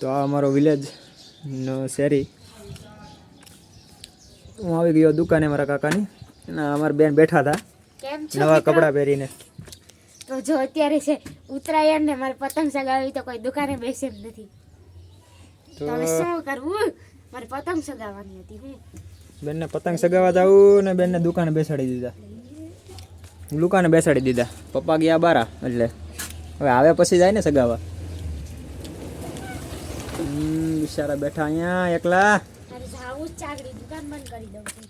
તો આ અમારો વિલેજ નો શેરી. હું આવી ગયો દુકાને મારા કાકાની અને અમારા બેન બેઠા હતા કેમ છો નવા મિત્રો? કપડાં પહેરીને. તો જો અત્યારે છે ઉત્તરાયણ ને મારે પતંગ ચગાવવી તો કોઈ દુકાને બેસે એમ નથી. તો તો હવે શું કરવું? મારે પતંગ ચગાવવાની હતી. હું બેનને પતંગ સગાવવા જવું ને બેનને દુકાને બેસાડી દીધા. દુકાને બેસાડી દીધા. પપ્પા ગયા બારા એટલે હવે આવે પછી જાય ને સગાવા. બિચારા બેઠા અહીંયા એકલા. મારે જાવું જ ચાકડી દુકાન બંધ કરી દઉં છું.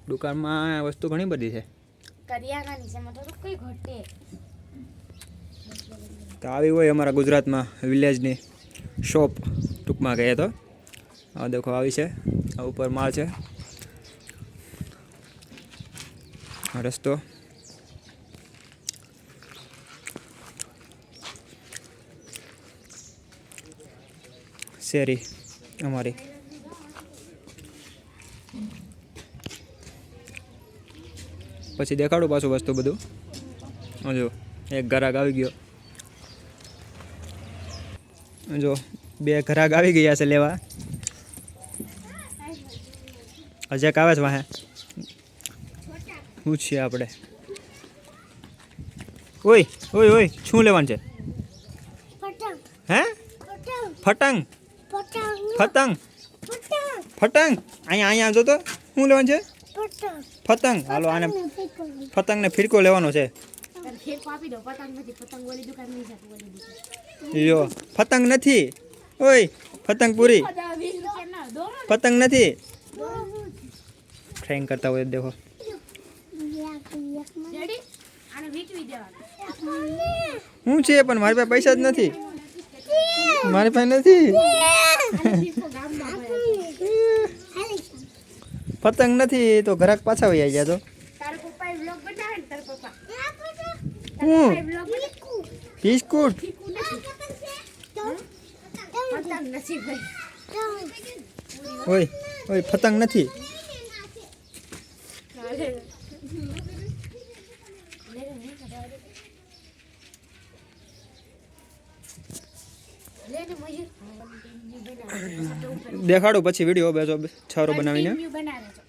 દુકાનમાં વસ્તુ ઘણી બધી છે. કરિયાણાની છે મને થોડું કોઈ ઘટે. તો આવી હોય અમારા ગુજરાતમાં વિલેજની શોપ ટૂંકમાં કહીએ તો. આ દેખો આવી છે, આ ઉપર માળ છે, આ રસ્તો. શેરી અમારી. પછી દેખાડું પાછું વસ્તુ બધું. જો એક ગ્રાહક આવી ગયો. જો બે ગ્રાહક આવી ગયા છે લેવા. અજક આવે છે વાહે. શું છે આપણે? ઓય ઓય ઓય શું લેવાનું છે? હે? ફટંગ ફતંગ ફટંગ. અહીંયા અહીંયા આવજો તો. શું લેવાનું છે? પતંગ. હાલો આને પતંગ ને ફિરકો લેવાનો છે. ફેરકો આપી દો. પતંગ નથી. પતંગ વાળી દુકાન નહીં જતું વાળી દુકાન. યો પતંગ નથી. ઓય પતંગ પૂરી. 20 રૂપિયા દો. પતંગ નથી. ટ્રાઈંગ કરતા હોય દેખો. રેડી? આને વીટવી દેવાનું. શું છે પણ મારી પાસે પૈસા જ નથી. મારી પાસે નથી. આને ફેરકો ગામમાં ભરાય. પતંગ નથી તો ઘરાક પાછા વહી ગયા તો. તારા પપ્પાએ વ્લોગ બનાવે ને તારા પપ્પા. હું વ્લોગ બિસ્કુટ. પતંગ નથી ભાઈ. ઓય ઓય પતંગ નથી. દેખાડું પછી વિડીયો બેસો છારો બનાવીને. બનાવે છે.